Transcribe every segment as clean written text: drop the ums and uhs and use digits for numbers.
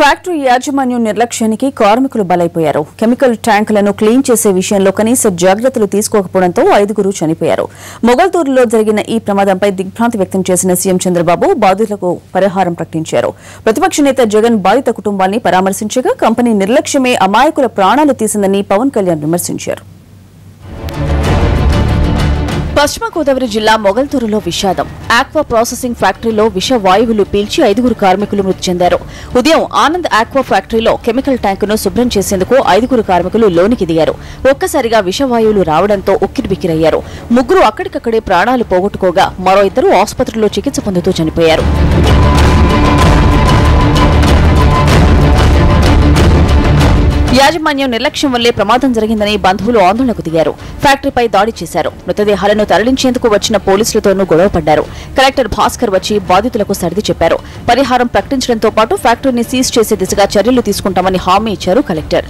Factory యాజమాన్యం నిర్లక్ష్యానికి కార్మికులు బలైపోయారు. కెమికల్ ట్యాంకులను క్లీన్ చేసే విషయంలో కనీస జాగ్రత్తలు తీసుకోకపోవడంతో 5గురు చనిపోయారు. మొగల్తూరులో జరిగిన ఈ ప్రమాదంపై దిగ్భ్రాంతి వ్యక్తం చేసిన సీఎం చంద్రబాబు బాధితులకు పరిహారం ప్రకటించారు. ప్రతిపక్ష నేత జగన్ బాధిత కుటుంబాన్ని పరామర్శించగా కంపెనీ నిర్లక్ష్యమే అమాయకుల ప్రాణాలు తీసిందని పవన్ కళ్యాణ్ విమర్శించారు. పశ్చిమ గోదావరి జిల్లా మొగల్తూరులో విషాదం. ఆక్వా ప్రాసెసింగ్ ఫ్యాక్టరీలో విష వాయువులు పీల్చి 5గురు కార్మికులు మృతి చెందారు. ఉదయం ఆనంద్ ఆక్వా ఫ్యాక్టరీలో కెమికల్ ట్యాంకును శుభ్రం చేసేందుకు 5గురు కార్మికులు లోనికి దిగారు. ఒక్కసారిగా విషవాయువులు రావడంతో ఉక్కిరిబిక్కిరయ్యారు. 3 అక్కడికక్కడే ప్రాణాలు పోగొట్టుకోగా మరో 2 ఆసుపత్రిలో చికిత్స పొందుతూ చనిపోయారు. యాజమాన్యం నిర్లక్ష్యం వల్లే ప్రమాదం జరిగిందని బంధువులు ఆందోళనకు దిగారు. ఫ్యాక్టరీపై దాడి చేశారు. మృతదేహాలను తరలించేందుకు వచ్చిన పోలీసులతోనూ గొడవపడ్డారు. కలెక్టర్ భాస్కర్ వచ్చి బాధితులకు సర్ది చెప్పారు. పరిహారం ప్రకటించడంతో పాటు ఫ్యాక్టరీని సీజ్ చేసే దిశగా చర్యలు తీసుకుంటామని హామీ ఇచ్చారు కలెక్టర్.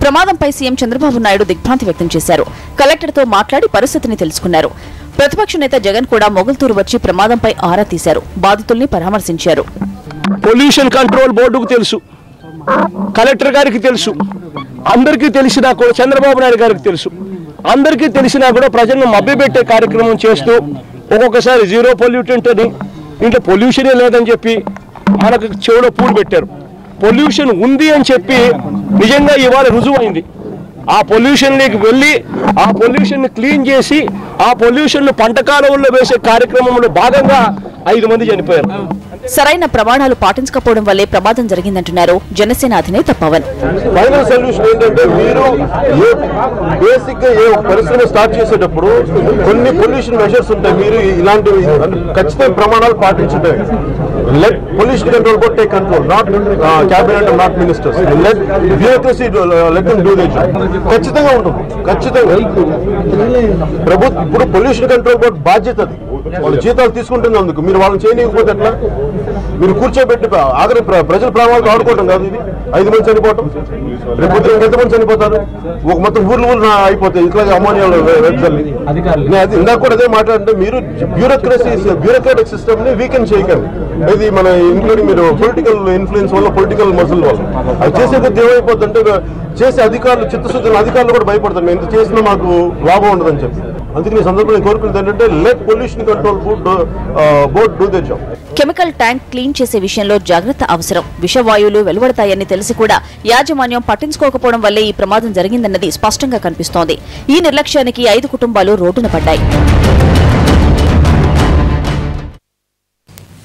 ప్రమాదంపై సీఎం చంద్రబాబు నాయుడు దిగ్భ్రాంతి వ్యక్తం చేశారు. కలెక్టర్తో మాట్లాడి పరిస్థితిని తెలుసుకున్నారు. ప్రతిపక్ష నేత జగన్ కూడా మొగల్తూరు వచ్చి ప్రమాదంపై ఆరా తీశారు. బాధితుల్ని పరామర్శించారు. పొల్యూషన్ కంట్రోల్ బోర్డుకు తెలుసు, కలెక్టర్ గారికి తెలుసు, అందరికీ తెలిసినా కూడా చంద్రబాబు నాయుడు గారికి తెలుసు. అందరికీ తెలిసినా కూడా ప్రజలను మభ్యపెట్టే కార్యక్రమం చేస్తూ ఒక్కొక్కసారి జీరో పొల్యూటెంట్ అని, ఇంట్లో పొల్యూషనే లేదని చెప్పి మనకు చెవులో పూలు పెట్టారు. పొల్యూషన్ ఉంది అని చెప్పి నిజంగా ఇవాళ రుజువైంది. ఆ పొల్యూషన్లోకి వెళ్ళి ఆ పొల్యూషన్ క్లీన్ చేసి ఆ పొల్యూషన్ పంట కాలువల్లో వేసే కార్యక్రమంలో భాగంగా 5 మంది చనిపోయారు. సరైన ప్రమాణాలు పాటించకపోవడం వల్లే ప్రమాదం జరిగిందంటున్నారు జనసేన అధినేత పవన్. ఫైనల్ సొల్యూషన్ ఏంటంటే మీరు బేసిక్ గా ఏ పరిశ్రమ స్టార్ట్ చేసేటప్పుడు కొన్ని పొల్యూషన్ మెజర్స్ ఉంటాయి. మీరు ఇలాంటి ఖచ్చితమైన ప్రమాణాలు పాటించడం. Let pollution control board take control, not cabinet, not ministers. Let bureaucracy let them do this. ఖచ్చితంగా ఉంటుంది. ఖచ్చితంగా ప్రభుత్వం ఇప్పుడు పొల్యూషన్ కంట్రోల్ బోర్డ్ బాధ్యత అది. వాళ్ళు జీతాలు తీసుకుంటున్నందుకు మీరు వాళ్ళని చేయలేకపోతే ఎట్లా? మీరు కూర్చోబెట్టి ఆఖరి ప్రజల ప్రాణాలతో ఆడుకోవటం కాదు ఇది. 5 మంది చనిపోవటం, రేపు పొద్దున ఎంతమంది చనిపోతారు? ఒక మొత్తం ఊర్లు అయిపోతాయి ఇట్లా అమోనియాలు వెబ్జల్ని. అది ఇందాక కూడా అదే మాట్లాడంటే మీరు బ్యూరోక్రాటిక్ సిస్టమ్ ని వీకెన్ చేయకండి. ఇది మన ఇంక్లూడింగ్ మీరు పొలిటికల్ ఇన్ఫ్లుయెన్స్ వల్ల, పొలిటికల్ మజిల్ వల్ల అది చేసే కొద్ది ఏమైపోతుందంటే చేసే అధికారులు, చిత్తశుద్ధి అధికారులు కూడా భయపడతారు మేము ఎంత చేసినా మాకు లాభం ఉండదని చెప్పి. అందుకని ఈ సందర్భంలో కోరుకునేది ఏంటంటే let pollution control board do their job. Chemical tank clean చేసే విషయంలో జాగ్రత్త అవసరం. విషవాయువులు వెలువడతాయని తెలిసి కూడా యాజమాన్యం పట్టించుకోకపోవడం వల్లే ఈ ప్రమాదం జరిగిందన్నది స్పష్టంగా కనిపిస్తోంది. ఈ నిర్లక్ష్యానికి 5 కుటుంబాలు రోడ్డున పడ్డాయి.